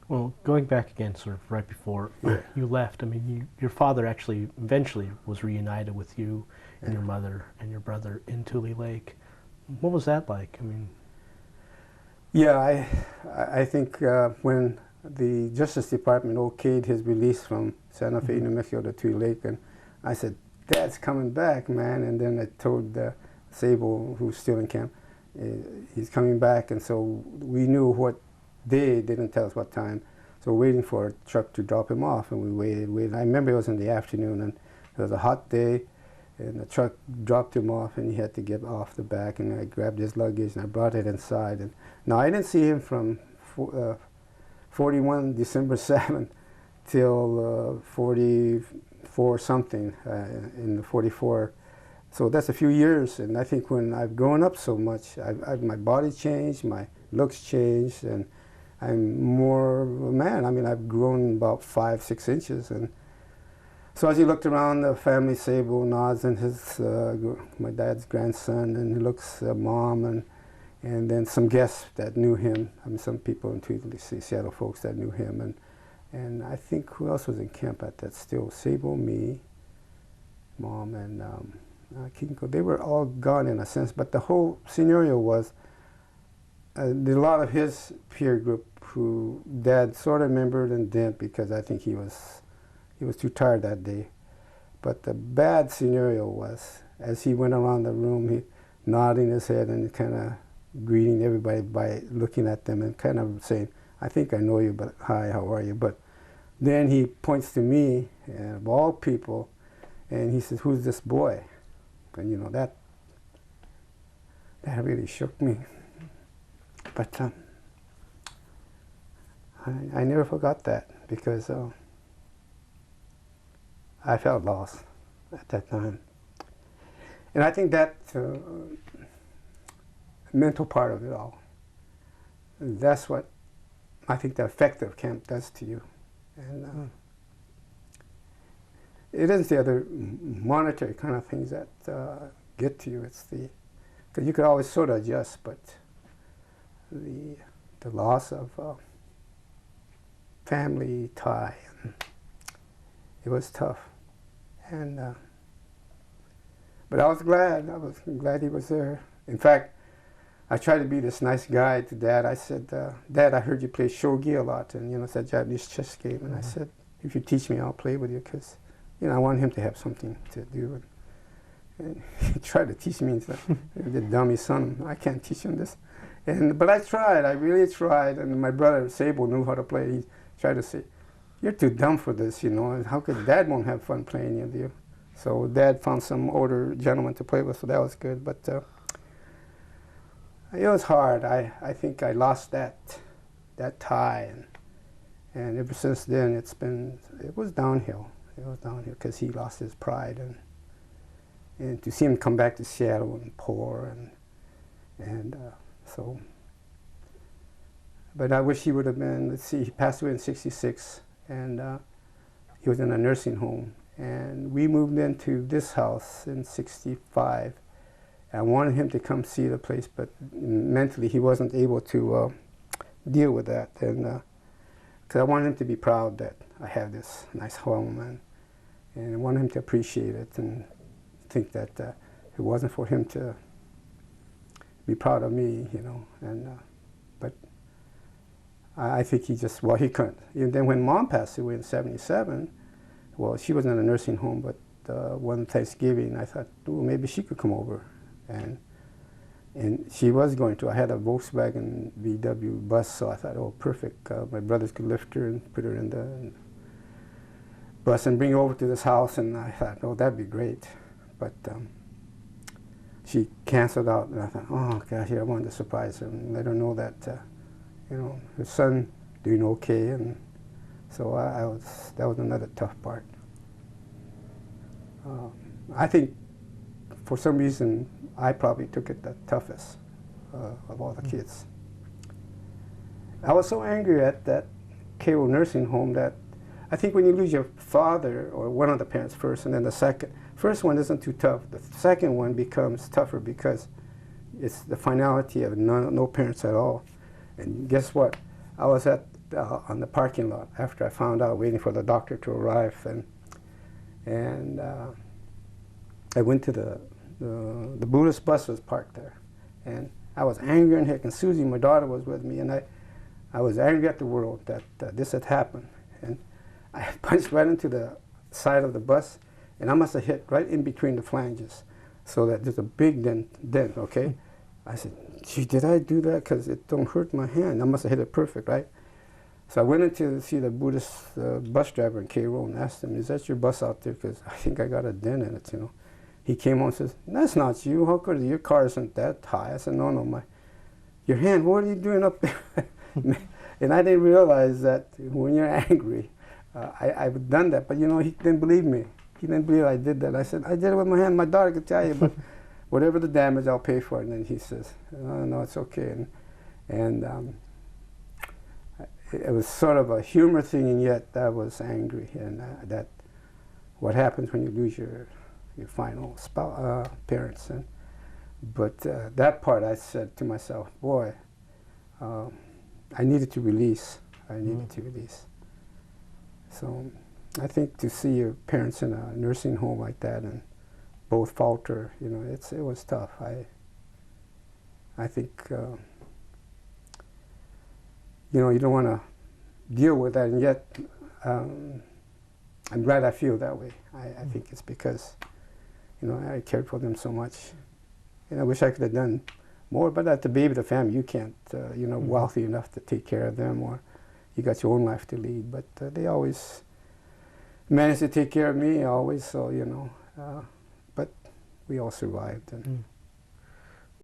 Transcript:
Well, going back again, sort of right before you left, I mean, your father actually eventually was reunited with you and Yeah. your mother and your brother in Tule Lake. What was that like? I mean, Yeah, I think when the Justice Department okayed his release from Santa Fe, mhm. New Mexico to Tule Lake, and I said, "Dad's coming back, man." And then I told Sable, who's still in camp, uh, he's coming back. And so we knew what day, didn't tell us what time. So we're waiting for a truck to drop him off, and we waited. I remember it was in the afternoon, and it was a hot day, and the truck dropped him off, and he had to get off the back, and I grabbed his luggage, and I brought it inside. And now, I didn't see him from 41 December 7th till 44 something in the 44. So that's a few years, and I think when I've grown up so much, my body changed, my looks changed, and I'm more of a man. I mean, I've grown about 5, 6 inches, and so as he looked around, the family, Sable nods, and my dad's grandson, and he looks at Mom, and then some guests that knew him. I mean, some people in Tweedledee, Seattle folks that knew him, and I think who else was in camp at that still? Sable, me, Mom, and Kinko. They were all gone in a sense, but the whole scenario was a lot of his peer group who Dad sort of remembered and didn't, because I think he was too tired that day. But the bad scenario was, as he went around the room, he nodding his head and kind of greeting everybody by looking at them and kind of saying, "I think I know you, but hi, how are you?" But then he points to me, and of all people, and he says, "Who's this boy?" And you know, that really shook me. But I never forgot that, because I felt lost at that time. And I think that mental part of it all, that's what I think the effect of camp does to you. And it isn't the other monetary kind of things that get to you. It's because you could always sort of adjust, but the loss of family tie, it was tough. And but I was glad. I was glad he was there. In fact, I tried to be this nice guy to Dad. I said, "Dad, I heard you play shogi a lot, and it's a Japanese chess game." And I said, "If you teach me, I'll play with you, because I want him to have something to do." And he tried to teach me. The dummy son, I can't teach him this. But I tried. I really tried. And my brother Sable knew how to play. He tried to say, "You're too dumb for this, How could Dad won't have fun playing with you?" So Dad found some older gentleman to play with, so that was good. But it was hard. I think I lost that tie, and ever since then it was downhill. It was downhill because he lost his pride, and to see him come back to Seattle and poor, and so. But I wish he would have been. Let's see, he passed away in '66, and he was in a nursing home, and we moved into this house in '65. I wanted him to come see the place, but mentally he wasn't able to deal with that, and because I wanted him to be proud that I have this nice home, and I wanted him to appreciate it and think that it wasn't for him to be proud of me, and but I think he couldn't. And then when Mom passed away in '77, well, she was in a nursing home, but one Thanksgiving I thought, oh, maybe she could come over. And she was going to. I had a Volkswagen VW bus, so I thought, oh, perfect. My brothers could lift her and put her in the bus and bring her over to this house. And I thought, oh, that'd be great. But she canceled out, and I thought, oh, gosh, I wanted to surprise her and let her know that, her son doing okay. And so that was another tough part. I think for some reason, I probably took it the toughest of all the kids. I was so angry at that KO nursing home that I think when you lose your father, or one of the parents first, and then the first one isn't too tough. The second one becomes tougher because it's the finality of no parents at all. And guess what? I was at on the parking lot after I found out, waiting for the doctor to arrive, and I went to the Buddhist bus was parked there, and I was angry and heck. And Susie, my daughter, was with me, and I was angry at the world that this had happened, and I punched right into the side of the bus, and I must have hit right in between the flanges, so that there's a big dent. Okay, I said, "Gee, did I do that? Because it don't hurt my hand. I must have hit it perfect, right?" So I went in to see the Buddhist bus driver in Cairo and asked him, "Is that your bus out there? Because I think I got a dent in it, you know." He came on and says, "That's not you. How could your car isn't that high?" I said, "No, your hand. What are you doing up there?" And I didn't realize that when you're angry, I've done that. But you know, he didn't believe me. He didn't believe I did that. I said, "I did it with my hand. My daughter could tell you, but whatever the damage, I'll pay for it." And then he says, "No, it's okay." And it was sort of a humor thing, and yet I was angry. And that what happens when you lose your final parents. But that part, I said to myself, boy, I needed to release. I needed to release. So I think to see your parents in a nursing home like that and both falter, you know, it was tough. I think, you know, you don't want to deal with that, and yet I'm glad I feel that way. I think it's because, you know, I cared for them so much. And I wish I could have done more, but at the baby, the family, you can't, you know, wealthy enough to take care of them, or you got your own life to lead. But they always managed to take care of me, always, so, you know. But we all survived. And